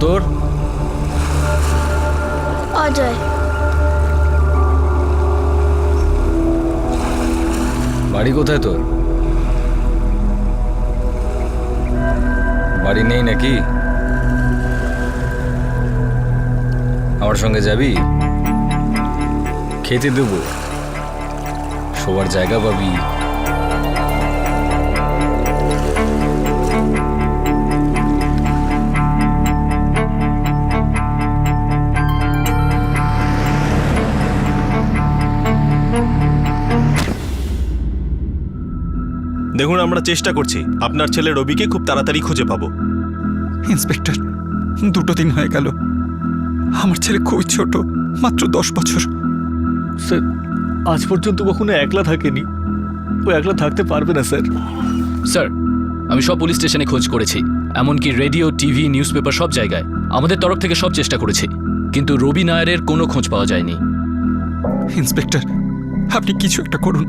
তোর? অজয়। বাড়ি কোথায় তোর? বাড়ি নেই নাকি? আমার সঙ্গে যাবি? খেতে দেবো, শোবার জায়গা পাবি। দেখুন, আমরা চেষ্টা করছি আপনার ছেলে রবিকে খুব তাড়াতাড়ি খুঁজে পাবো। ইন্সপেক্টর, 2 দিন হয়ে গেল। আমার ছেলে খুবই ছোট, মাত্র 10 বছর। স্যার, আজ পর্যন্ত কখনো একলা থাকেনি। ও একলা থাকতে পারবে না স্যার। স্যার, আমি সব পুলিশ স্টেশনে খোঁজ করেছি, এমনকি রেডিও, টিভি, নিউজ পেপার সব জায়গায় আমাদের তরফ থেকে সব চেষ্টা করেছি, কিন্তু রবি নায়ারের কোনো খোঁজ পাওয়া যায়নি। ইন্সপেক্টর, আপনি কিছু একটা করুন,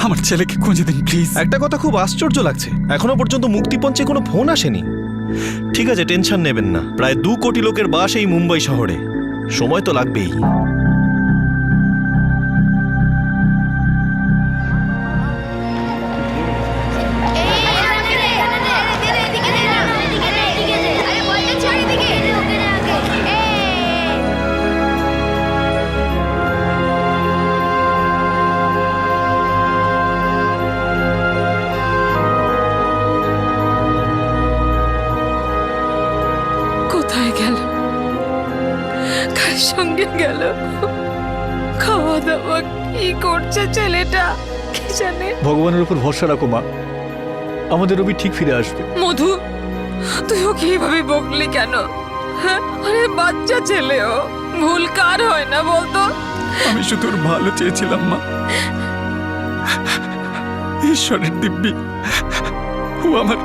আমার ছেলেকে খুঁজে দিন প্লিজ। একটা কথা খুব আশ্চর্য লাগছে, এখনো পর্যন্ত মুক্তিপঞ্চে কোনো ফোন আসেনি। ঠিক আছে, টেনশন নেবেন না। প্রায় 2 কোটি লোকের বাস এই মুম্বাই শহরে, সময় তো লাগবেই। কোথায় গেল? কার সঙ্গে গেল? খাওয়া দাওয়া কি করছে ছেলেটা কি জানে। ভগবানের উপর ভরসা রাখো মা, আমাদের রবি ঠিক ফিরে আসবে। মধু, তুই ওকে এইভাবে বকলি কেন? হ্যাঁ, আরে বাচ্চা ছেলে, ও ভুল কার হয় না বলতো? আমি শুধু ওর ভালো চেয়েছিলাম মা। ঈশ্বরের দিব্যি, ও আমার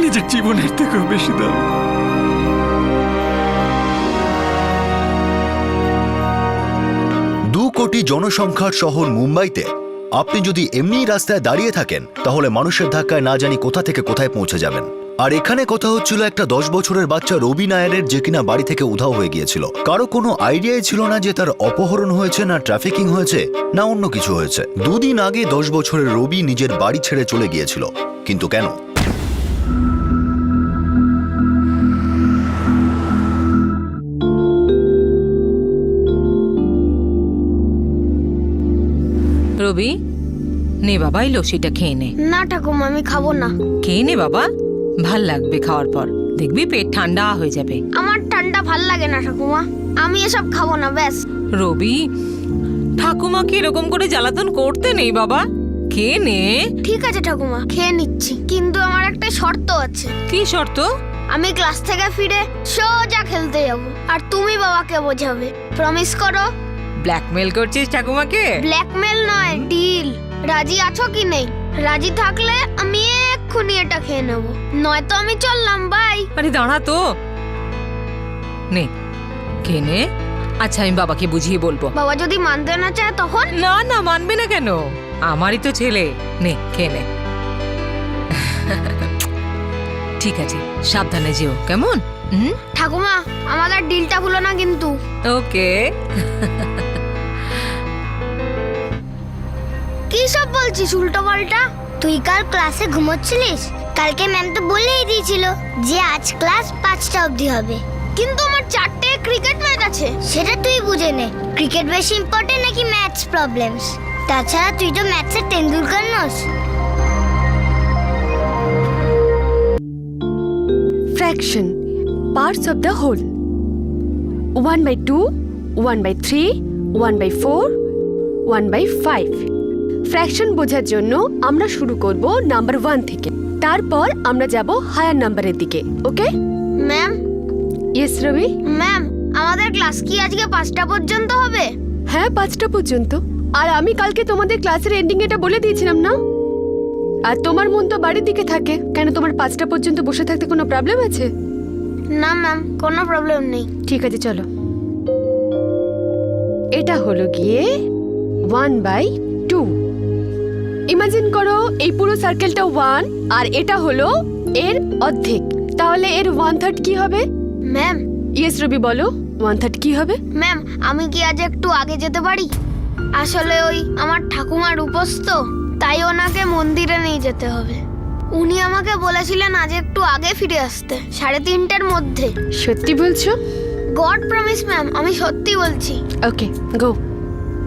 নিজের জীবনের থেকেও বেশি দাম। 2 কোটি জনসংখ্যার শহর মুম্বাইতে আপনি যদি এমনি রাস্তায় দাঁড়িয়ে থাকেন তাহলে মানুষের ধাক্কায় না জানি কোথা থেকে কোথায় পৌঁছে যাবেন। আর এখানে কথা হচ্ছিল একটা 10 বছরের বাচ্চা রবি নায়ারের, যে কিনা বাড়ি থেকে উধাও হয়ে গিয়েছিল। কারো কোনো আইডিয়াই ছিল না যে তার অপহরণ হয়েছে, না ট্রাফিকিং হয়েছে, না অন্য কিছু হয়েছে। 2 দিন আগে 10 বছরের রবি নিজের বাড়ি ছেড়ে চলে গিয়েছিল, কিন্তু কেন? রবি, নে বাবা, এই লস্যিটা খেয়ে নে। না ঠাকুমা, আমি খাবো না। খেয়ে নে বাবা, ভাল লাগবে খাওয়ার পর, দেখবি পেট ঠান্ডা হয়ে যাবে। আমার ঠান্ডা ভাল লাগে না ঠাকুমা, আমি এসব খাবো না ব্যাস। রবি, ঠাকুমাকে এরকম করে জ্বালাতন করতে নেই বাবা, খেয়ে নে। ঠিক আছে ঠাকুমা, খেয়ে নিচ্ছি, কিন্তু আমার একটা শর্ত আছে। কি শর্ত? আমি ক্লাস থেকে ফিরে সোজা খেলতে যাব, আর তুমি বাবাকে বোঝাবে। প্রমিস করো। ব্ল্যাকমেল করছিস ঠাকুমাকে? ব্ল্যাকমেল নয়, ডিল। রাজি আছো কি নেই? রাজি থাকলে আমি এক্ষুনি এটা খেয়ে নেব, নয়তো আমি চললাম, বাই। আরে দাঁড়া তো, নে খেয়ে নে। আচ্ছা, আমি বাবাকে বুঝিয়ে বলবো। বাবা যদি মানতে না চায় তখন? না না, মানবে না কেন? আমারই তো ছেলে। নে খেয়ে নে। ঠিক আছে, সাবধানে যেও, কেমন? ঠাকুমা, আমাদের ডিলটা ভুলো না কিন্তু। ওকে। কি সব বলছিস উল্টো পাল্টা? তুই কাল ক্লাসে ঘুমোচ্ছিলিস? কালকে ম্যাম তো বলেই দিয়েছিল যে আজ ক্লাস 5টা অবধি হবে। কিন্তু আমার 4টে ক্রিকেট ম্যাচ আছে। সেটা তুই বুঝে নে, ক্রিকেট বেশি ইম্পর্টেন্ট নাকি ম্যাথস প্রবলেমস? তাছাড়া তুই তো ম্যাথসের তেন্ডুলকার নস। Fraction, parts of the whole. 1/2, 1/3, 1/4, 1/5. Fraction বোঝার জন্য আমরা শুরু করব নাম্বার 1 থেকে, তারপর আমরা যাব হায়ার নাম্বারের দিকে। Okay ma'am? ইয়েস রবি। ম্যাম, আমাদের ক্লাস কি আজকে 5টা পর্যন্ত হবে? হ্যাঁ, 5টা পর্যন্ত। আর আমি কালকে তোমাদের ক্লাসের এন্ডিং এটা বলে দিয়েছিলাম না? আর তোমার মন তো বাড়ির দিকে থাকে, কেন তোমার 5টা পর্যন্ত বসে থাকতে কোনো প্রবলেম আছে? না ম্যাম, কোনো প্রবলেম নেই। ঠিক আছে, চলো। এটা হলো গিয়ে 1/2। ইমাজিন করো এই পুরো সার্কেলটা 1, আর এটা হলো এর অর্ধেক, তাহলে এর 1/3 কি হবে? ম্যাম ইয়েস রবি বলো 1:30 কি হবে? ম্যাম আমি কি আজ একটু আগে যেতে পারি? আসলে ওই আমার ঠাকুমার উপোস তো, তাই ওনাকে মন্দিরে নিয়ে যেতে হবে। উনি আমাকে বলেছিলেন আজ একটু আগে ফিরে আসতে, 3:30টার মধ্যে। সত্যি বলছো? গড প্রমিস ম্যাম, আমি সত্যি বলছি। Okay go.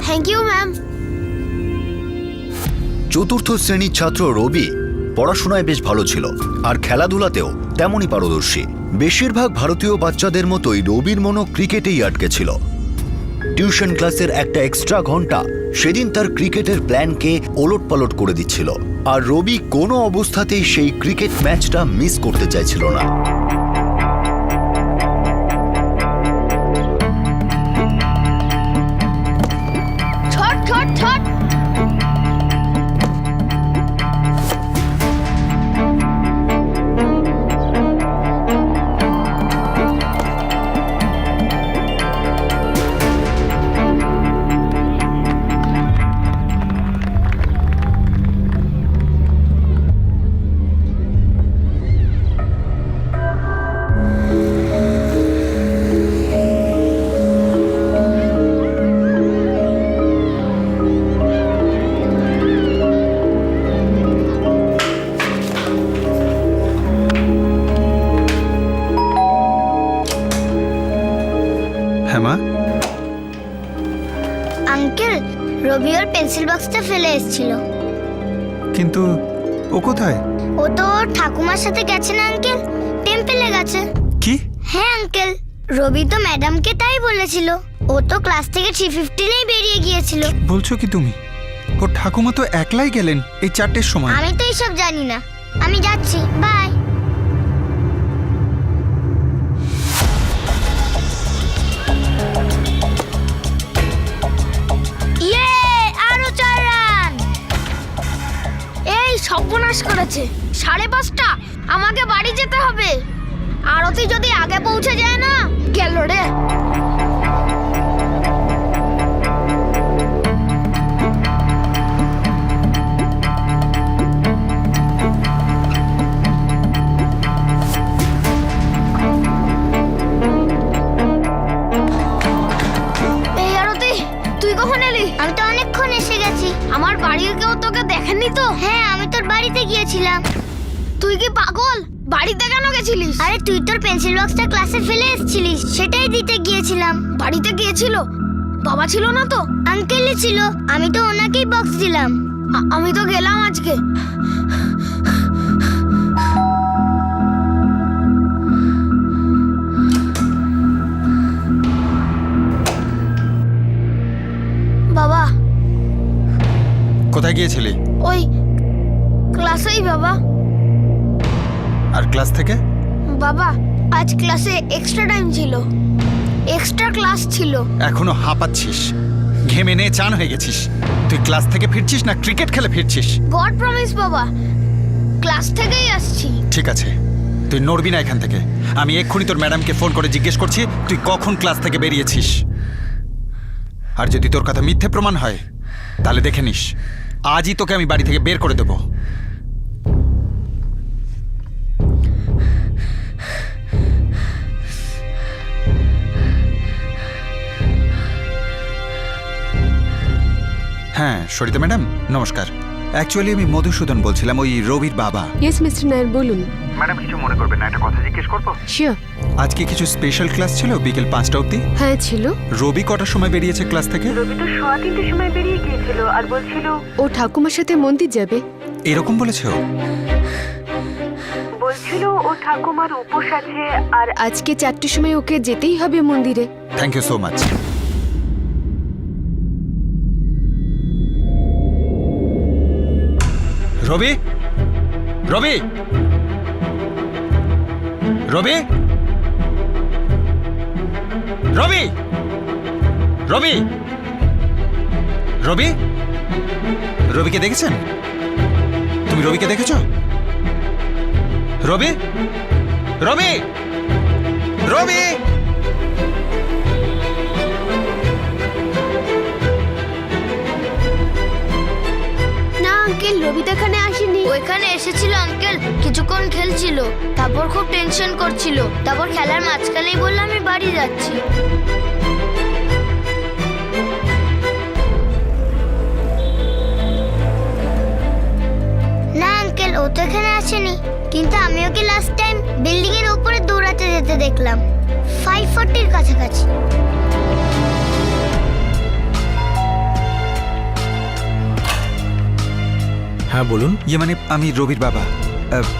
Thank you ma'am. চতুর্থ শ্রেণীর ছাত্র রবি পড়াশোনায় বেশ ভালো ছিল আর খেলাধুলাতেও তেমনই পারদর্শী। বেশিরভাগ ভারতীয় বাচ্চাদের মতোই রবির মনও ক্রিকেটেই আটকে ছিল। টিউশন ক্লাসের একটা এক্সট্রা ঘন্টা সেদিন তার ক্রিকেটের প্ল্যানকে ওলটপালট করে দিচ্ছিল, আর রবি কোনো অবস্থাতেই সেই ক্রিকেট ম্যাচটা মিস করতে চাইছিল না। ছট ছট ছট। হ্যাঁ মা, আঙ্কেল, রবি ওর পেন্সিল বক্সটা ফেলে এসেছিল। কিন্তু ও কোথায়? ও তো ওর ঠাকুমার সাথে গেছে না আঙ্কেল, টেম্পেলে গেছে। কি? হ্যাঁ আঙ্কেল, রবি তো ম্যাডামকে তাই বলেছিল। ও তো ক্লাস থেকে 3:15 বেরিয়ে গিয়েছিল। বলছো কি তুমি? ওর ঠাকুমা তো একলাই গেলেন এই 4টের সময়। আমি তো এইসব জানি না। আমি যাচ্ছি, বাই। ইয়ে, আরো 4 রান। এই সর্বনাশ করেছে, 5:30। আমাকে বাড়ি যেতে হবে। আরতি যদি আগে পৌঁছে যায় না, গেল রে। এই আরতি, তুই কখন এলি? আমি তো অনেকক্ষণ এসে গেছি। আমার বাড়ির কেউ তোকে দেখেনি তো? হ্যাঁ, আমি তোর বাড়িতে গিয়েছিলাম। তুই কি পাগল? বাড়িতে কেন গেছিলিস? আরে তুই তোর পেন্সিল বক্সটা ক্লাসে ফেলে এসেছিলিস, সেটাই দিতে গিয়েছিলাম। বাড়িতে গিয়েছিল? বাবা ছিল না তো? আঙ্কেলই ছিল, আমি তো ওনাকেই বক্স দিলাম। আমি তো গেলাম আজকে। বাবা। কোথায় গিয়েছিলি? ওই ক্লাসেই বাবা। আর ক্লাস থেকে? বাবা আজ ক্লাসে এক্সট্রা টাইম ছিল, এক্সট্রা ক্লাস ছিল। এখনো হাঁপাচ্ছিস? ঘেমে নে চান হয়ে গেছিস। তুই ক্লাস থেকে ফিরছিস না ক্রিকেট খেলে ফিরছিস? গড প্রমিস বাবা, ক্লাস থেকেই আসছি। ঠিক আছে, তুই নড়বি না এখান থেকে। আমি এক্ষুনি তোর ম্যাডামকে ফোন করে জিজ্ঞেস করছি তুই কখন ক্লাস থেকে বেরিয়েছিস। আর যদি তোর কথা মিথ্যে প্রমাণ হয় তাহলে দেখে নিস, আজই তোকে আমি বাড়ি থেকে বের করে দেবো। হ্যাঁ সরিতা ম্যাডাম, নমস্কার। অ্যাকচুয়ালি আমি মধুসূদন বলছিলাম, ওই রবির বাবা। ইয়েস মিস্টার নায়ার বলুন। ম্যাডাম কিছু মনে করবেন না, একটা কথা জিজ্ঞেস করবো? শিওর। আজকে কিছু স্পেশাল ক্লাস ছিল বিকেল 5টা অবধি। হ্যাঁ ছিল। রবি কটার সময় বেরিয়েছে ক্লাস থেকে? রবি তো 3:15 সময় বেরিয়ে গিয়েছিল আর বলছিল ও ঠাকুমার সাথে মন্দির যাবে। এরকম বলেছে ও? বলছিল ও ঠাকুমার উপোস আছে আর আজকে 4টের সময় ওকে যেতেই হবে মন্দিরে। Thank you so much. Rabi, Rabi, Rabi, Rabi, Rabi, Rabi, রবিকে দেখেছেন? তুমি রবিকে দেখেছো? রবি, রবি, রবি। না আঙ্কেল, রবি তো এখানে আসেনি। ও এখানে এসেছিল আঙ্কেল, কিছুক্ষণ খেলছিল, তারপর খুব টেনশন করছিল, তারপর খেলার মাঝখানেই বললো আমি বাড়ি যাচ্ছি। না আঙ্কেল, ও তো এখানে আসেনি, কিন্তু আমি ওকে লাস্ট টাইম বিল্ডিং এর উপরে দৌড়াতে যেতে দেখলাম 540-র কাছাকাছি। হ্যাঁ বলুন। মানে আমি রবির বাবা।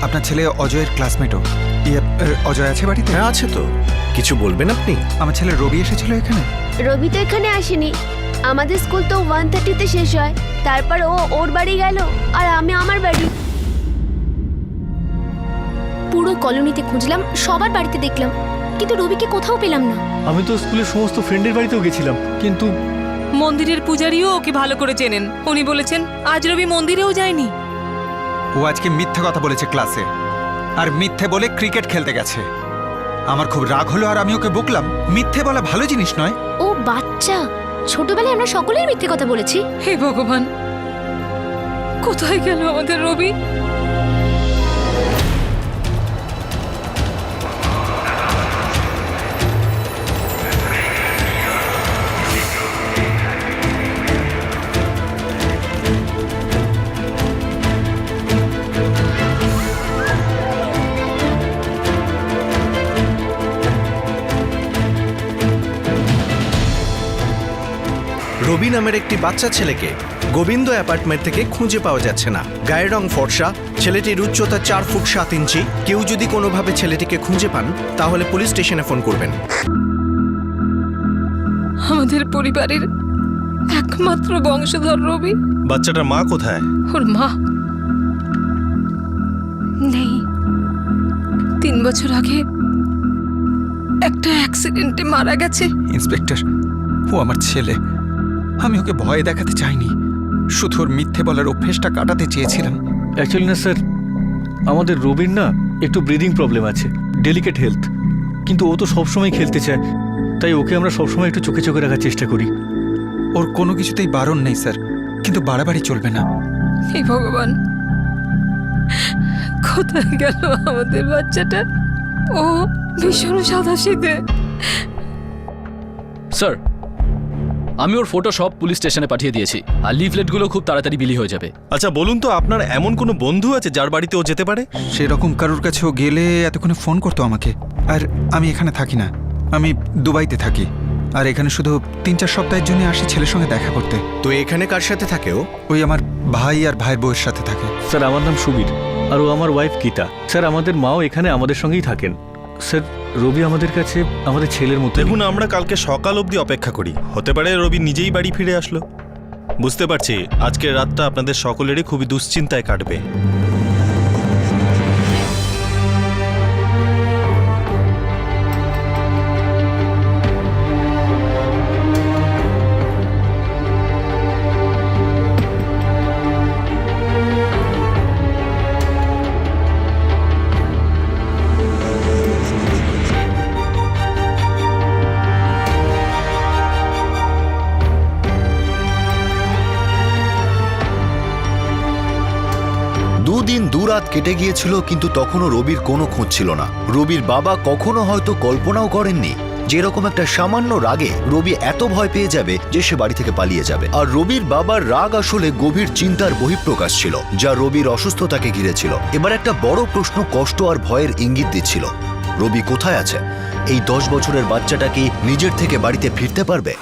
আপনার ছেলে অজয়ের ক্লাসমেটও। অজয় আছে বাড়িতে? হ্যাঁ আছে তো। কিছু বলবেন আপনি? আমার ছেলে রবি এসেছিল এখানে। রবি তো এখানে আসেনি। আমাদের স্কুল তো 1:30-তে শেষ হয়, তারপর ও ওর বাড়ি গেল আর আমি আমার বাড়ি। পুরো কলোনিতে খুঁজলাম, সবার বাড়িতে দেখলাম, কিন্তু রবিকে কোথাও পেলাম না। আমি তো স্কুলের সমস্ত ফ্রেন্ডের বাড়িতেও গেছিলাম, কিন্তু মন্দিরের পূজারীও ওকে ভালো করে চেনেন। উনি বলেছেন আজ রবি মন্দিরেও যায়নি। ও আজকে মিথ্যে কথা বলেছে ক্লাসে, আর মিথ্যে বলে ক্রিকেট খেলতে গেছে। আমার খুব রাগ হলো আর আমি ওকে বকলাম, মিথ্যে বলা ভালো জিনিস নয়। ও বাচ্চা, ছোটবেলায় আমরা সকলেই মিথ্যে কথা বলেছি। হে ভগবান, কোথায় গেল আমাদের রবি? রবি নামের একটি বাচ্চা ছেলেকে গোবিন্দ অ্যাপার্টমেন্ট থেকে খুঁজে পাওয়া যাচ্ছে না। গায়ের রং ফর্সা, ছেলেটির উচ্চতা 4 ফুট 7 ইঞ্চি। কেউ যদি কোনোভাবে ছেলেটিকে খুঁজে পান তাহলে পুলিশ স্টেশনে ফোন করবেন। আমাদের পরিবারের একমাত্র বংশধর রবি। বাচ্চাটার মা কোথায়? ওর মা নেই। 3 বছর আগে একটা অ্যাক্সিডেন্টে মারা গেছে। ইন্সপেক্টর, ও আমার ছেলে। আমি ওকে ভয় দেখাতে চাইনি, শুধু ওর মিথ্যে বলার অভ্যেসটা কাটাতে চেয়েছিলাম। অ্যাকচুয়ালি না স্যার, আমাদের রবির না একটু ব্রিদিং প্রবলেম আছে, ডেলিকেট হেলথ। কিন্তু ও তো সবসময় খেলতে চায়, তাই ওকে আমরা সবসময় একটু চোখে চোখে রাখার চেষ্টা করি। ওর কোনো কিছুতেই বারণ নেই স্যার, কিন্তু বাড়াবাড়ি চলবে না। হে ভগবান, কোথায় গেল আমাদের বাচ্চাটা? ও ভীষণ সাদাসিধে। স্যার, আমি ওর ফটো সব পুলিশ স্টেশনে পাঠিয়ে দিয়েছি, আর লিফলেটগুলো খুব তাড়াতাড়ি বিলি হয়ে যাবে। আচ্ছা বলুন তো, আপনার এমন কোনো বন্ধু আছে যার বাড়িতে ও যেতে পারে? সেরকম কারোর কাছে ও গেলে এতক্ষণে ফোন করতো আমাকে। আর আমি এখানে থাকি না, আমি দুবাইতে থাকি। আর এখানে শুধু 3-4 সপ্তাহের জন্য আসি ছেলের সঙ্গে দেখা করতে। তো এখানে কার সাথে থাকে ও? ওই আমার ভাই আর ভাইয়ের বউয়ের সাথে থাকে। স্যার, আমার নাম সুবীর, আর ও আমার ওয়াইফ গীতা। স্যার, আমাদের মাও এখানে আমাদের সঙ্গেই থাকেন। স্যার, রবি আমাদের কাছে আমাদের ছেলের মতো। দেখুন, আমরা কালকে সকাল অবধি অপেক্ষা করি, হতে পারে রবি নিজেই বাড়ি ফিরে আসলো। বুঝতে পারছি আজকের রাতটা আপনাদের সকলেরই খুবই দুশ্চিন্তায় কাটবে। দুদিন দুরাত কেটে গিয়েছিল, কিন্তু তখনও রবির কোনো খোঁজ ছিল না। রবির বাবা কখনো হয়তো কল্পনাও করেননি যে এরকম একটা সামান্য রাগে রবি এত ভয় পেয়ে যাবে যে সে বাড়ি থেকে পালিয়ে যাবে। আর রবির বাবার রাগ আসলে গভীর চিন্তার বহিঃপ্রকাশ ছিল, যা রবির অসুস্থতাকে ঘিরেছিল। এবার একটা বড় প্রশ্ন কষ্ট আর ভয়ের ইঙ্গিত দিচ্ছিল, রবি কোথায় আছে? এই 10 বছরের বাচ্চাটা কি নিজের থেকে বাড়িতে ফিরতে পারবে?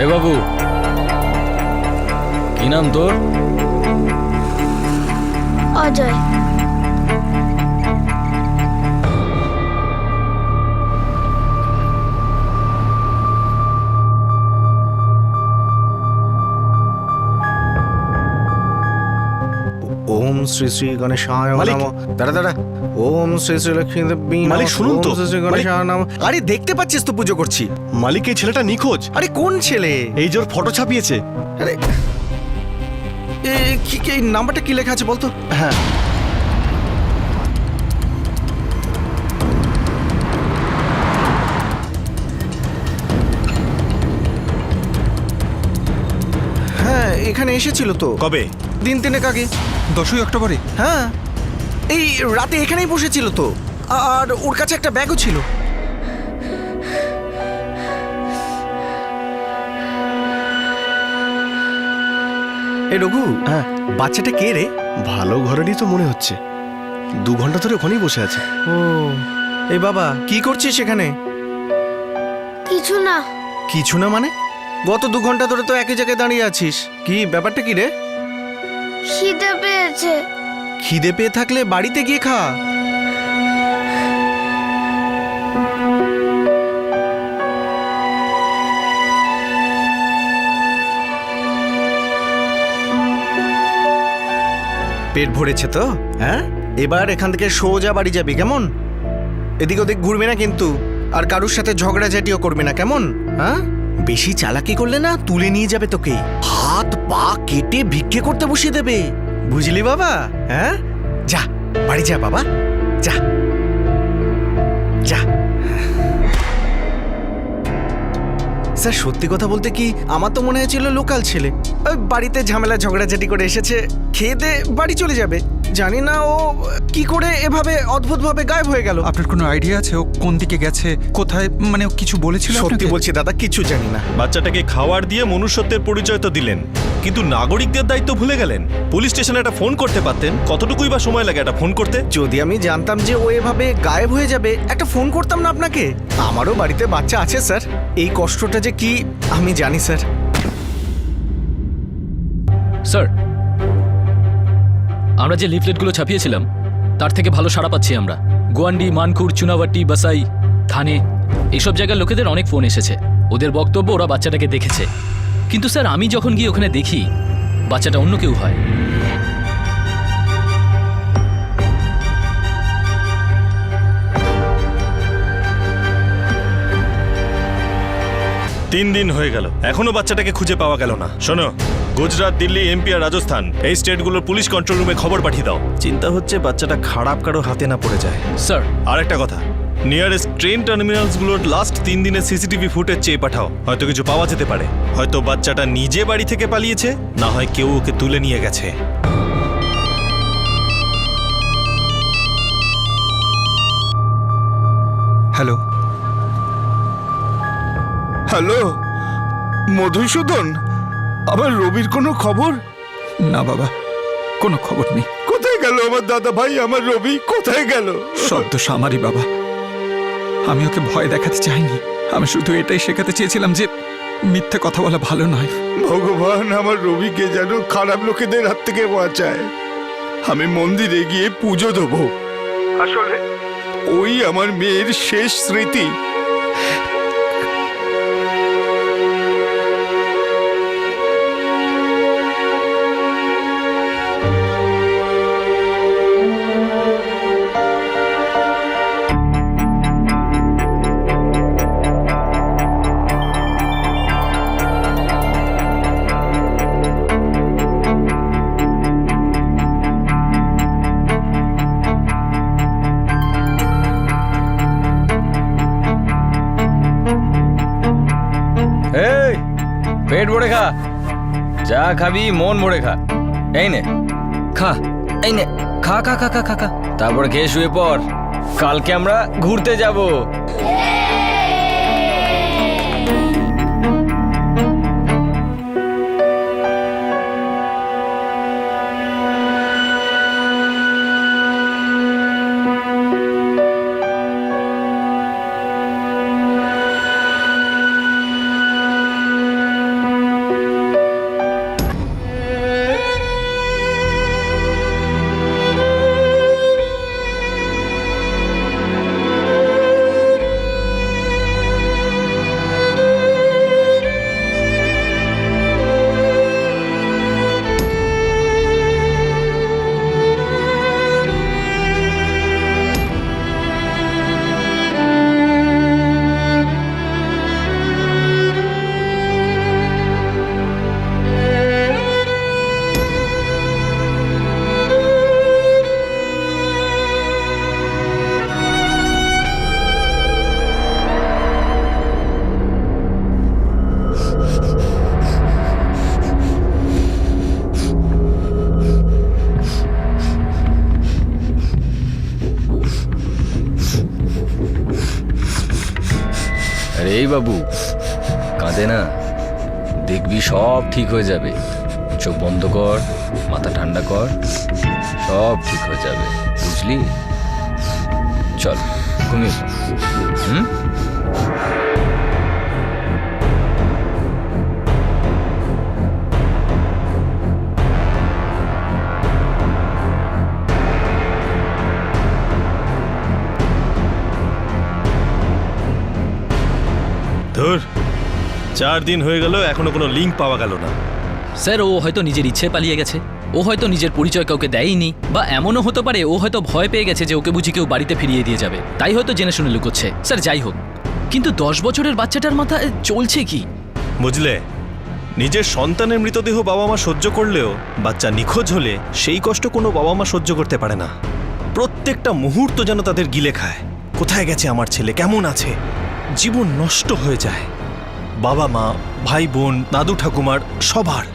এ বাবু, কি নাম তোর? অজয়। ওম শ্রী শ্রী গণেশায় নমঃ। দাঁড়া, ওম শ্রী শ্রী লক্ষ্মী দেবী নমঃ। মালিক, শুনুন তো। ওম শ্রী শ্রী গণেশায় নমঃ। আরে দেখতে পাচ্ছিস তো পুজো করছি। মালিক, এই ছেলেটা নিখোঁজ। আরে কোন ছেলে? এই জোর ফটো ছাপিয়েছে। আরে এই নাম্বারটা কি লেখা আছে বলতো? হ্যাঁ, এখানে এসেছিল তো। কবে? দিন 3 আগে। 10ই অক্টোবরে? হ্যাঁ, এই রাতে এখানেই বসেছিল তো। আর ওর কাছে একটা ব্যাগও ছিল। এ রঘু, হ্যাঁ। বাচ্চাটা কে রে? ভালো ঘরেরই তো মনে হচ্ছে। 2 ঘন্টা ধরে ওখানেই বসে আছে। ও, এই বাবা কি করছিস সেখানে? কিছু না। কিছু না মানে? গত 2 ঘন্টা ধরে তো একই জায়গায় দাঁড়িয়ে আছিস। কি ব্যাপারটা কি রে? খিদে পেয়েছে। খিদে পেয়ে থাকলে বাড়িতে গিয়ে খা। পেট ভরেছে তো? হ্যাঁ, এবার এখান থেকে সোজা বাড়ি যাবি, কেমন? এদিক ওদিক ঘুরবি না কিন্তু, আর কারুর সাথে ঝগড়াঝাটিও করবি না, কেমন? হ্যাঁ, বেশি চালাকি করলে না তুলে নিয়ে যাবে তোকে, হাত পা কেটে ভিক্ষে করতে বসিয়ে দেবে, বুঝলি বাবা? হ্যাঁ, যা বাড়ি যা বাবা, যা যা। স্যার, সত্যি কথা বলতে কি, আমার তো মনে হয়েছিল লোকাল ছেলে, ওই বাড়িতে ঝামেলা ঝগড়াঝাটি করে এসেছে, খেয়ে দিয়ে বাড়ি চলে যাবে। জানি না ও কি করে এভাবে অদ্ভুতভাবে গায়েব হয়ে গেল। আপনার কোনো আইডিয়া আছে ও কোন দিকে গেছে, কোথায়, মানে ও কিছু বলেছিল? সত্যি বলছি দাদা, কিছু জানি না। বাচ্চাটাকে খাওয়ার দিয়ে মনুষ্যত্বের পরিচয় তো দিলেন, কিন্তু নাগরিকদের দায়িত্ব ভুলে গেলেন। পুলিশ স্টেশনে একটা ফোন করতে পারতেন। কতটুকুই বা সময় লাগে একটা ফোন করতে? যদি আমি জানতাম যে ও এভাবে গায়েব হয়ে যাবে, একটা ফোন করতাম না আপনাকে? আমারও বাড়িতে বাচ্চা আছে স্যার, এই কষ্টটা যে কি আমি জানি স্যার। স্যার, আমরা যে লিফলেটগুলো ছাপিয়েছিলাম তার থেকে ভালো সাড়া পাচ্ছি আমরা। গোয়ান্ডি, মানকুর, চুনাভাটি, বাসাই, থানে এইসব জায়গার লোকেদের অনেক ফোন এসেছে। ওদের বক্তব্য ওরা বাচ্চাটাকে দেখেছে, কিন্তু স্যার আমি যখন গিয়ে ওখানে দেখি বাচ্চাটা অন্য কেউ হয়। তিন দিন হয়ে গেল, এখনো বাচ্চাটাকে খুঁজে পাওয়া গেল না। শোনো, গুজরাট, দিল্লি, এমপি আর রাজস্থান এই স্টেটগুলোর পুলিশ কন্ট্রোল রুমে খবর পাঠিয়ে দাও। চিন্তা হচ্ছে বাচ্চাটা খারাপ কারো হাতে না পড়ে যায়। স্যার, আর একটা কথা, নিয়ারেস্ট ট্রেন টার্মিনালসগুলোর লাস্ট 3 দিনের সিসিটিভি ফুটেজ চেয়ে পাঠাও, হয়তো কিছু পাওয়া যেতে পারে। হয়তো বাচ্চাটা নিজে বাড়ি থেকে পালিয়েছে, না হয় কেউ ওকে তুলে নিয়ে গেছে। হ্যালো হ্যালো, মধুসূদন, আমার রবির কোনো খবর? না বাবা, কোনো খবর নেই। কোথায় গেল আমার দাদা ভাই? আমার রবি কোথায় গেল? সব দোষ আমারই বাবা, আমি ওকে ভয় দেখাতে চাইনি। আমি শুধু এটাই শেখাতে চেয়েছিলাম যে মিথ্যে কথা বলা ভালো নয়। ভগবান আমার রবিকে যেন খারাপ লোকেদের হাত থেকে বাঁচায়। আমি মন্দিরে গিয়ে পুজো দেবো। আসলে ওই আমার মেয়ের শেষ স্মৃতি। এই পেট ভরে খা, যা খাবি মন ভরে খা। এই নে খা, এই নে খা খা খা খা খা খা, তারপর খেয়ে শুয়ে পড়। কালকে আমরা ঘুরতে যাব। আরে এই বাবু, কাঁদে না, দেখবি সব ঠিক হয়ে যাবে। চোখ বন্ধ কর, মাথা ঠান্ডা কর, সব ঠিক হয়ে যাবে, বুঝলি? চল ঘুমিয়ে পড়। হুম? ধুর, 4 দিন হয়ে গেল, এখনো কোনো লিঙ্ক পাওয়া গেল না। স্যার, ও হয়তো নিজের ইচ্ছে পালিয়ে গেছে, ও হয়তো নিজের পরিচয় কাউকে দেয়নি, বা এমনও হতে পারে ও হয়তো ভয় পেয়ে গেছে যে ওকে বুঝি কেউ বাড়িতে ফিরিয়ে দিয়ে যাবে, তাই হয়তো জেনে শুনে লুকোচ্ছে। স্যার যাই হোক, কিন্তু 10 বছরের বাচ্চাটার মাথায় চলছে কি? বুঝলে, নিজের সন্তানের মৃতদেহ বাবা মা সহ্য করলেও বাচ্চা নিখোঁজ হলে সেই কষ্ট কোনো বাবা মা সহ্য করতে পারে না। প্রত্যেকটা মুহূর্ত যেন তাদের গিলে খায়। কোথায় গেছে আমার ছেলে, কেমন আছে, জীবন নষ্ট হয়ে যায়। বাবা মা, ভাই বোন, দাদু ঠাকুমার সবার।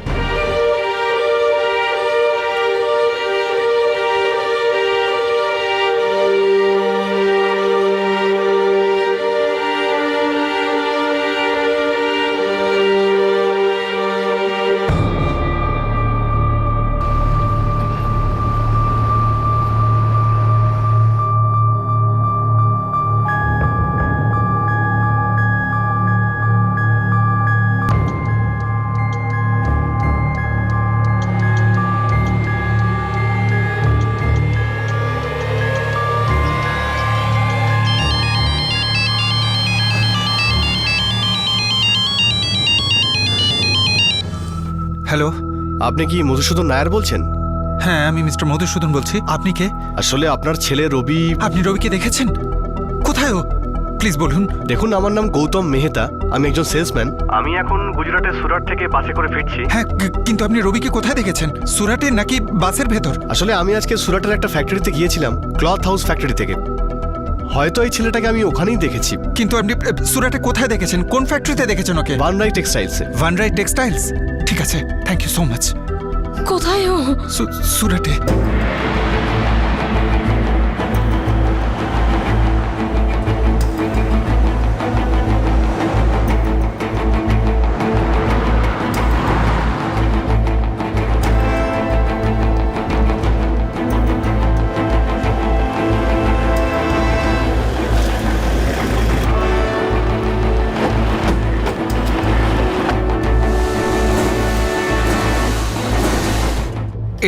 হ্যালো, আপনি কি মধুসূদন নায়ার বলছেন? হ্যাঁ আমি মিস্টার মধুসূদন বলছি। আপনি কে? আসলে আপনার ছেলে রবি। আপনি রবিকে দেখেছেন? কোথায় ও? প্লিজ বলুন। দেখুন, আমার নাম গৌতম মেহতা, আমি একজন সেলসম্যান। আমি এখন গুজরাটের সুরাট থেকে বাসে করে ফিরছি। হ্যাঁ, কিন্তু আপনি রবিকে কোথায় দেখেছেন? সুরাটে নাকি বাসের ভেতর? আসলে আমি আজকে সুরাটের একটা ফ্যাক্টরিতে গিয়েছিলাম, ক্লথ হাউস ফ্যাক্টরি থেকে। হয়তো এই ছেলেটাকে আমি ওখানেই দেখেছি। কিন্তু আপনি সুরাটে কোথায় দেখেছেন? কোন ফ্যাক্টরিতে দেখেছেন ওকে? ভানরাই টেক্সটাইলসে। ভানরাই টেক্সটাইলস? ঠিক আছে, থ্যাংক ইউ সো মাচ। কোথায় ও? সুরাটে।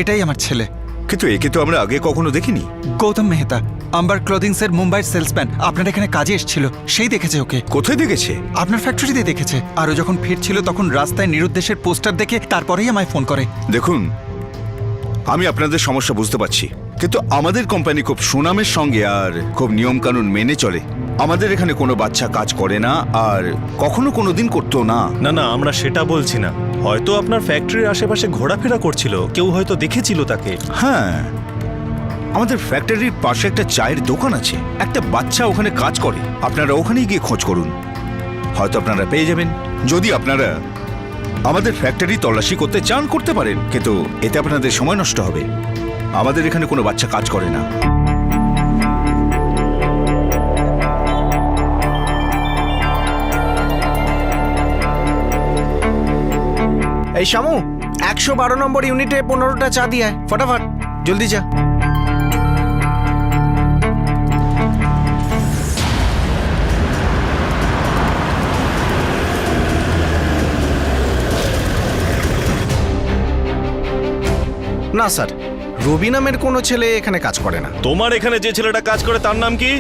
এটাই আমার ছেলে। কিন্তু একে তো আমরা আগে কখনো দেখিনি। গৌতম মেহতা, আম্বার ক্লোদিংস এর মুম্বাইয়ের সেলসম্যান। আপনার এখানে কাজে এসেছিল, সেই দেখেছে ওকে। কোথায় দেখেছে? আপনার ফ্যাক্টরিতে দেখেছে। আর ও যখন ফিরছিল তখন রাস্তায় নিরুদ্দেশের পোস্টার দেখে তারপরেই আমায় ফোন করে। দেখুন, আমি আপনাদের সমস্যা বুঝতে পারছি, কিন্তু আমাদের কোম্পানি খুব সুনামের সঙ্গে আর খুব নিয়মকানুন মেনে চলে। আমাদের এখানে কোনো বাচ্চা কাজ করে না, আর কখনো কোনো দিন করতো না। না না, আমরা সেটা বলছি না। হয়তো আপনার ফ্যাক্টরির আশেপাশে ঘোরাফেরা করছিল, কেউ হয়তো দেখেছিল তাকে। হ্যাঁ, আমাদের ফ্যাক্টরির পাশে একটা চায়ের দোকান আছে, একটা বাচ্চা ওখানে কাজ করে। আপনারা ওখানেই গিয়ে খোঁজ করুন, হয়তো আপনারা পেয়ে যাবেন। যদি আপনারা আমাদের ফ্যাক্টরি তল্লাশি করতে চান করতে পারেন, কিন্তু এতে আপনাদের সময় নষ্ট হবে। আমাদের এখানে কোনো বাচ্চা কাজ করে না। এই শামু, 112 নম্বর ইউনিটে 15টা চা দিয়ে আয়, ফটাফট, জলদি যা। না স্যার, রবি নামের কোনো ছেলে এখানে কাজ করে না। তোমার এখানে যে ছেলেটা কাজ করে তার নাম কি?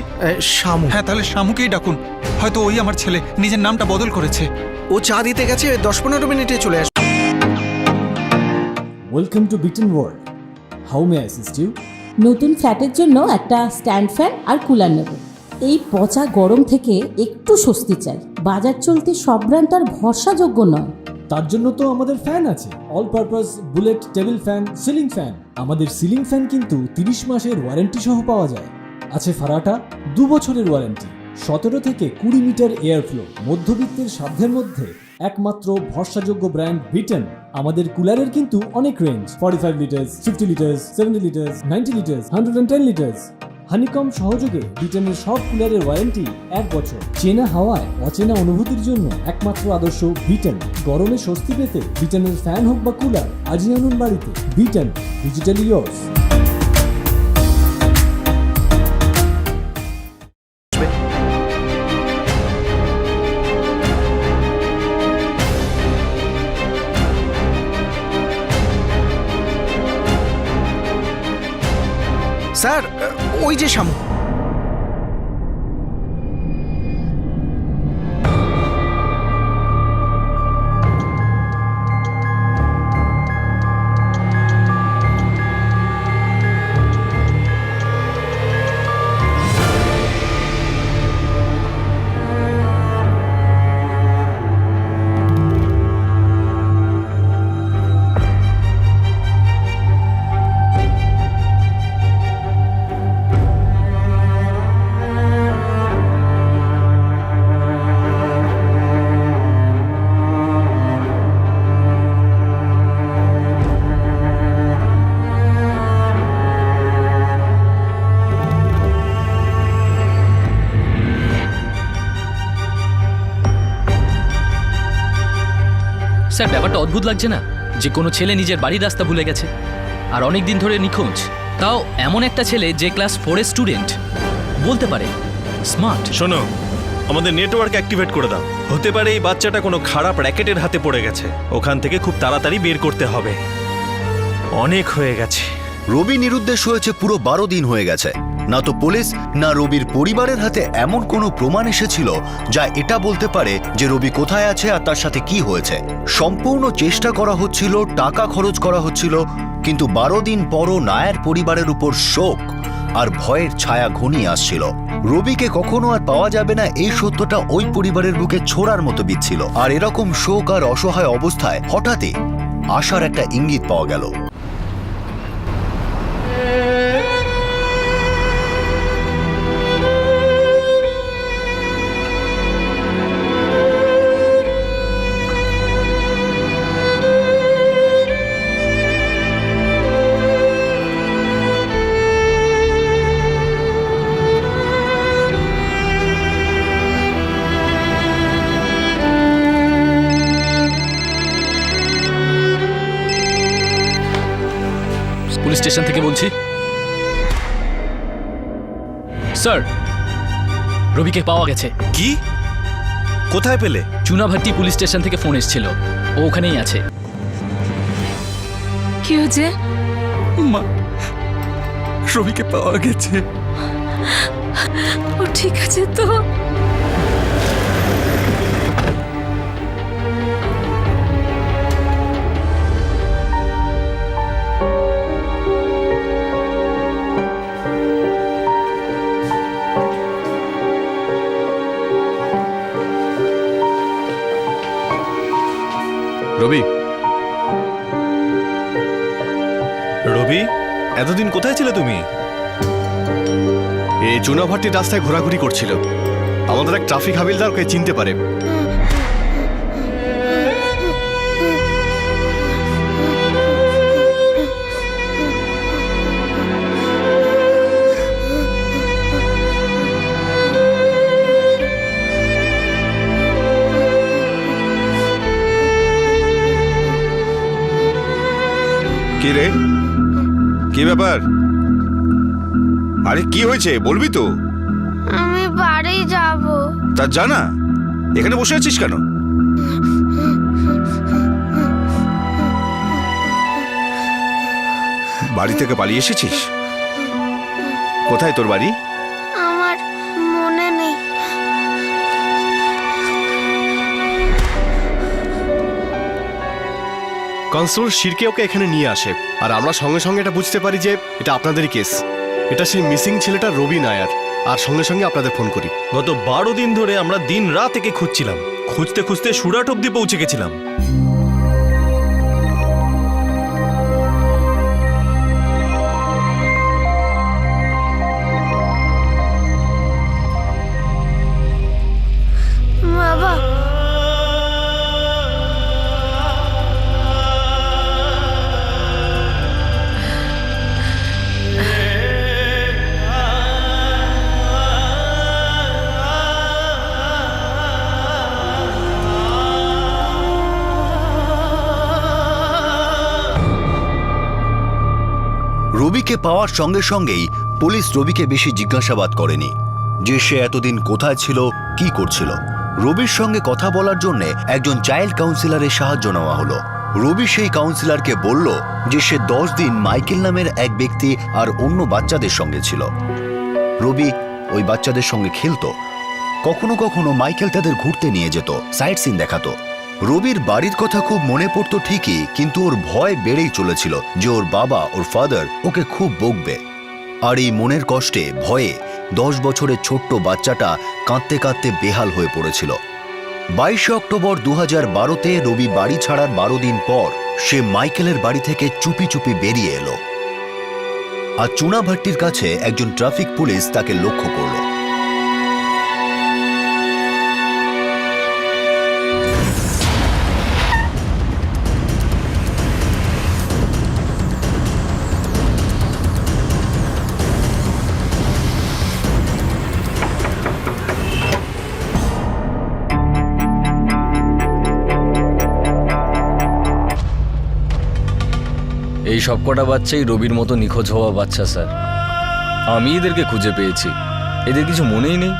শামু। হ্যাঁ, তাহলে শামুকেই ডাকুন, হয়তো ওই আমার ছেলে নিজের নামটা বদল করেছে। ও চা দিতে গেছে, 10-15 মিনিটে চলে আসবে। Welcome to Bitan world. How may assist you? নতুন ফ্ল্যাটের জন্য একটা স্ট্যান্ড ফ্যান আর কুলার নেব। এই পচা গরম থেকে একটু স্বস্তি চাই। বাজার চলতে সব ব্র্যান্ড আর ভরসাযোগ্য নয়। তার জন্য তো আমাদের ফ্যান আছে, all purpose bullet table fan, ceiling fan. আমাদের সিলিং ফ্যান কিন্তু 30 মাসের ওয়ারেন্টি সহ পাওয়া যায়। আছে ফারাটা 2 বছরের ওয়ারেন্টি, 17 থেকে 20 মিটার এয়ার ফ্লো। মধ্যবিত্তের সাধ্যের মধ্যে একমাত্র ভরসাযোগ্য ব্র্যান্ড বিটন। আমাদের কুলারের কিন্তু অনেক range, 45 litres, 50 litres, 70 litres, 90 litres, 110 litres. Honeycomb সহযোগে ব্রিটেনের সব কুলারের ওয়ারেন্টি 1 বছর। চেনা হাওয়ায় অচেনা অনুভূতির জন্য একমাত্র আদর্শ ব্রিটেন। গরমে স্বস্তি পেতে ব্রিটেনের ফ্যান হোক বা কুলার, আজই আনুন বাড়িতে। Britain, digitally years. স্যার, ওই যে সামু। স্যার, ব্যাপারটা অদ্ভুত লাগছে না যে কোনো ছেলে নিজের বাড়ির রাস্তা ভুলে গেছে আর অনেক দিন ধরে নিখোঁজ, তাও এমন একটা ছেলে যে ক্লাস 4 স্টুডেন্ট, বলতে পারে স্মার্ট। শোনো, আমাদের নেটওয়ার্ক অ্যাক্টিভেট করে দাও। হতে পারে এই বাচ্চাটা কোনো খারাপ র্যাকেটের হাতে পড়ে গেছে, ওখান থেকে খুব তাড়াতাড়ি বের করতে হবে। অনেক হয়ে গেছে। রবি নিরুদ্দেশ হয়েছে পুরো 12 দিন হয়ে গেছে। না তো পুলিশ না রবির পরিবারের হাতে এমন কোনো প্রমাণ এসেছিল যা এটা বলতে পারে যে রবি কোথায় আছে আর তার সাথে কি হয়েছে। সম্পূর্ণ চেষ্টা করা হচ্ছিল, টাকা খরচ করা হচ্ছিল, কিন্তু 12 দিন পরও নায়ার পরিবারের উপর শোক আর ভয়ের ছায়া ঘনিয়ে আসছিল। রবিকে কখনো আর পাওয়া যাবে না এই সত্যটা ওই পরিবারের বুকে ছোড়ার মতো বিচ্ছিল। আর এরকম শোক আর অসহায় অবস্থায় হঠাৎই আশার একটা ইঙ্গিত পাওয়া গেল। পুলিশ স্টেশন থেকে বলছি। স্যার, রবিকে পাওয়া গেছে। কি? কোথায় পেলে? চুনাভাটি পুলিশ স্টেশন থেকে ফোন এসেছিল, ও ওখানেই আছে। কি হয়েছে? মা, রবিকে পাওয়া গেছে। ও ঠিক আছে তো? রবি, রবি, এতদিন কোথায় ছিলে তুমি? এই চুনাভাটির রাস্তায় ঘোরাঘুরি করছিল। আমাদের এক ট্রাফিক হাবিলদার ওকে চিনতে পারে। কি রে, কি ব্যাপার? আরে কি হয়েছে বলবি তো? আমি বাড়ি যাব। তা জানা, এখানে বসে আছিস কেন? বাড়ি থেকে পালিয়ে এসেছিস? কোথায় তোর বাড়ি? আমার মনে নেই। কনস্টেবল শিরকে ওকে এখানে নিয়ে আসে, আর আমরা সঙ্গে সঙ্গে এটা বুঝতে পারি যে এটা আপনাদেরই কেস। এটা সেই মিসিং ছেলেটা রবি নায়ার, আর সঙ্গে সঙ্গে আপনাদের ফোন করি। গত 12 দিন ধরে আমরা দিন রাত একে খুঁজছিলাম, খুঁজতে খুঁজতে সুরাট অব্দি পৌঁছে গেছিলাম। বাবা, রবিকে পাওয়ার সঙ্গে সঙ্গেই পুলিশ রবিকে বেশি জিজ্ঞাসাবাদ করেনি যে সে এতদিন কোথায় ছিল, কি করছিল। রবির সঙ্গে কথা বলার জন্য একজন চাইল্ড কাউন্সিলরের সাহায্য নেওয়া হলো। রবি সেই কাউন্সিলরকে বলল যে সে 10 দিন মাইকেল নামের এক ব্যক্তি আর অন্য বাচ্চাদের সঙ্গে ছিল। রবি ওই বাচ্চাদের সঙ্গে খেলতো, কখনো কখনো মাইকেল তাদের ঘুরতে নিয়ে যেত, সাইট সিন দেখাতো। রবির বাড়ির কথা খুব মনে পড়তো ঠিকই, কিন্তু ওর ভয় বেড়েই চলেছিল যে ওর বাবা, ওর ফাদার ওকে খুব বকবে। আর এই মনের কষ্টে, ভয়ে 10 বছরের ছোট্ট বাচ্চাটা কাঁদতে কাঁদতে বেহাল হয়ে পড়েছিল। 22 অক্টোবর 2012-তে রবি বাড়ি ছাড়ার 12 দিন পর সে মাইকেলের বাড়ি থেকে চুপি চুপি বেরিয়ে এলো। আর চুনাভাট্টির কাছে একজন ট্রাফিক পুলিশ তাকে লক্ষ্য করল। এই সবকটা বাচ্চাই রবির মতো নিখোঁজ হওয়া বাচ্চা স্যার। আমি এদেরকে খুঁজে পেয়েছি। এদের কিছু মনেই নেই,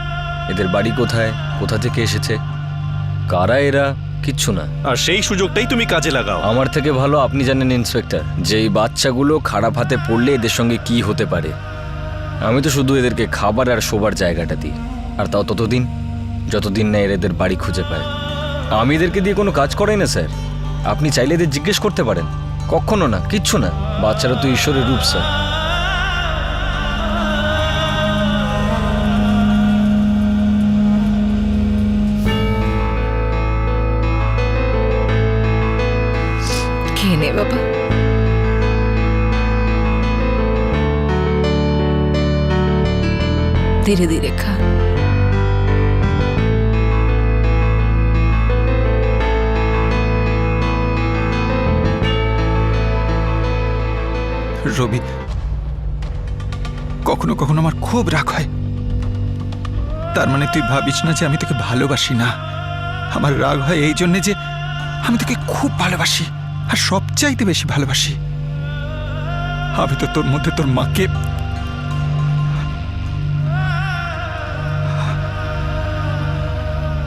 এদের বাড়ি কোথায়, কোথা থেকে এসেছে, কারা এরা, কিচ্ছু না। আর সেই সুযোগটাই তুমি কাজে লাগাও। আমার থেকে ভালো আপনি জানেন ইন্সপেক্টর, যে এই বাচ্চাগুলো খারাপ হাতে পড়লে এদের সঙ্গে কি হতে পারে। আমি তো শুধু এদেরকে খাবার আর শোবার জায়গাটা দিই, আর তাও ততদিন যতদিন না এদের বাড়ি খুঁজে পায়। আমি এদেরকে দিয়ে কোনো কাজ করাই না স্যার। আপনি চাইলে এদের জিজ্ঞেস করতে পারেন। কখনো না, কিচ্ছু না। বাচ্চারা তো ঈশ্বরের রূপ স্যার। খেয়ে নে বাবা। ধীরে ধীরে খা। রবি, কখনো কখনো আমার খুব রাগ হয়। তার মানে তুই ভাবিস না যে আমি তোকে ভালোবাসি না। আমার রাগ হয় এই জন্যে যে আমি তোকে খুব ভালোবাসি, আর সবচাইতে বেশি ভালোবাসি। আমি তো তোর মধ্যে তোর মাকে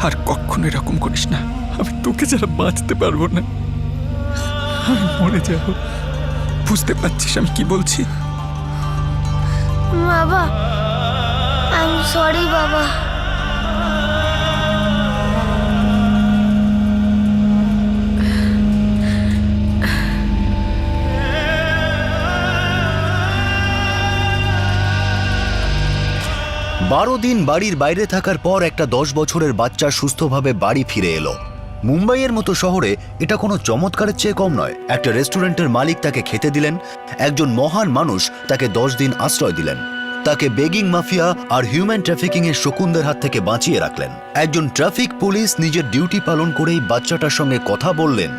আর কখনো এরকম করিস না। আমি তোকে ছাড়া বাঁচতে পারবো না, আমি মরে যাবো। বুঝতে পারছিস আমি কি বলছি? বাবা, আই এম সরি বাবা। 12 দিন বাড়ির বাইরে থাকার পর একটা 10 বছরের বাচ্চা সুস্থভাবে বাড়ি ফিরে এলো। মুম্বাইয়ের মতো শহরে এটা কোনো চমৎকারের চেয়ে কম নয়। একটা রেস্টুরেন্টের মালিক তাকে খেতে দিলেন, একজন মহান মানুষ তাকে 10 দিন আশ্রয় দিলেন, তাকে বেগিং মাফিয়া আর হিউম্যান ট্রাফিকিং এর শকুনদের হাত থেকে বাঁচিয়ে রাখলেন। একজন ট্রাফিক পুলিশ নিজের ডিউটি পালন করেই বাচ্চাটার সঙ্গে কথা বললেন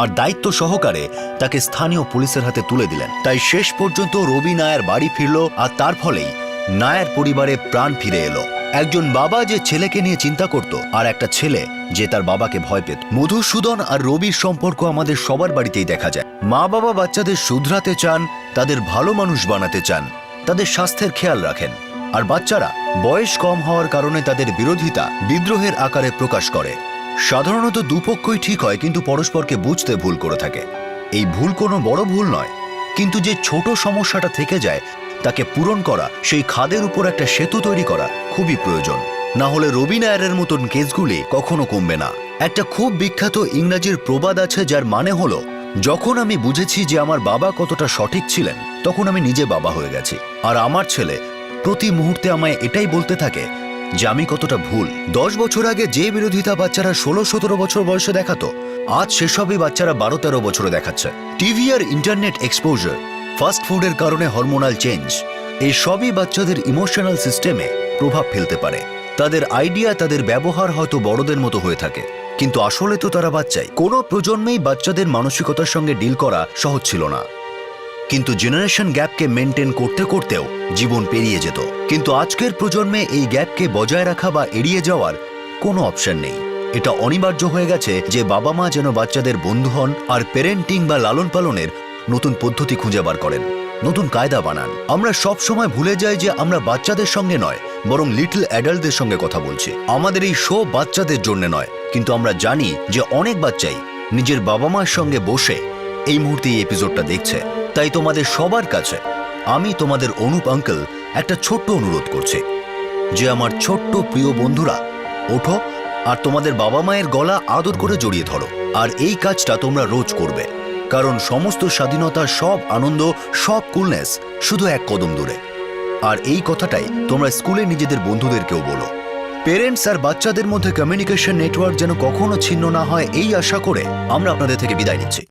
আর দায়িত্ব সহকারে তাকে স্থানীয় পুলিশের হাতে তুলে দিলেন। তাই শেষ পর্যন্ত রবি নায়ার বাড়ি ফিরল, আর তার ফলেই নায়ার পরিবারে প্রাণ ফিরে এলো। একজন বাবা যে ছেলেকে নিয়ে চিন্তা করত, আর একটা ছেলে যে তার বাবাকে ভয় পেত। মধুসূদন আর রবির সম্পর্ক আমাদের সবার বাড়িতেই দেখা যায়। মা বাবা বাচ্চাদের শুধরাতে চান, তাদের ভালো মানুষ বানাতে চান, তাদের স্বাস্থ্যের খেয়াল রাখেন, আর বাচ্চারা বয়স কম হওয়ার কারণে তাদের বিরোধিতা বিদ্রোহের আকারে প্রকাশ করে। সাধারণত দুপক্ষই ঠিক হয়, কিন্তু পরস্পরকে বুঝতে ভুল করে থাকে। এই ভুল কোনো বড় ভুল নয়, কিন্তু যে ছোট সমস্যাটা থেকে যায় তাকে পূরণ করা, সেই খাদের উপর একটা সেতু তৈরি করা খুবই প্রয়োজন। না হলে রবি নায়ারের মতন কেসগুলি কখনো কমবে না। একটা খুব বিখ্যাত ইংরাজির প্রবাদ আছে, যার মানে হলো, যখন আমি বুঝেছি যে আমার বাবা কতটা সঠিক ছিলেন, তখন আমি নিজে বাবা হয়ে গেছি। আর আমার ছেলে প্রতি মুহূর্তে আমায় এটাই বলতে থাকে যে আমি কতটা ভুল। 10 বছর আগে যে বিরোধিতা বাচ্চারা 16-17 বছর বয়সে দেখাতো, আজ সেসবই বাচ্চারা 12-13 বছরে দেখাচ্ছে। টিভি আর ইন্টারনেট এক্সপোজার, ফাস্ট ফুডের কারণে হরমোনাল চেঞ্জ, এই সবই বাচ্চাদের ইমোশনাল সিস্টেমে প্রভাব ফেলতে পারে। তাদের আইডিয়া, তাদের ব্যবহার হয়তো বড়দের মতো হয়ে থাকে, কিন্তু আসলে তো তারা বাচ্চাই। কোনো প্রজন্মেই বাচ্চাদের মানসিকতার সঙ্গে ডিল করা সহজ ছিল না, কিন্তু জেনারেশন গ্যাপকে মেনটেন করতে করতেও জীবন পেরিয়ে যেত। কিন্তু আজকের প্রজন্মে এই গ্যাপকে বজায় রাখা বা এড়িয়ে যাওয়ার কোনো অপশন নেই। এটা অনিবার্য হয়ে গেছে যে বাবা মা যেন বাচ্চাদের বন্ধু হন আর প্যারেন্টিং বা লালন পালনের নতুন পদ্ধতি খুঁজে বার করেন। নতুন কায়দা বানান। আমরা সব সময় ভুলে যাই যে আমরা বাচ্চাদের সঙ্গে নয়, বরং লিটল অ্যাডাল্টদের সঙ্গে কথা বলছি। আমাদের এই শো বাচ্চাদের জন্য নয়, কিন্তু আমরা জানি যে অনেক বাচ্চাই নিজের বাবা মার সঙ্গে বসে এই মুহূর্তে এই এপিসোডটা দেখছে। তাই তোমাদের সবার কাছে আমি তোমাদের অনুপ আঙ্কেল একটা ছোট্ট অনুরোধ করছি যে আমার ছোট্ট প্রিয় বন্ধুরা, ওঠো আর তোমাদের বাবা মায়ের গলা আদর করে জড়িয়ে ধরো। আর এই কাজটা তোমরা রোজ করবে, কারণ সমস্ত স্বাধীনতা, সব আনন্দ, সব কুলনেস শুধু এক কদম দূরে। আর এই কথাটাই তোমরা স্কুলে নিজেদের বন্ধুদেরকেও বলো। পেরেন্টস আর বাচ্চাদের মধ্যে কমিউনিকেশন নেটওয়ার্ক যেন কখনো ছিন্ন না হয়, এই আশা করে আমরা আপনাদের থেকে বিদায় নিচ্ছি।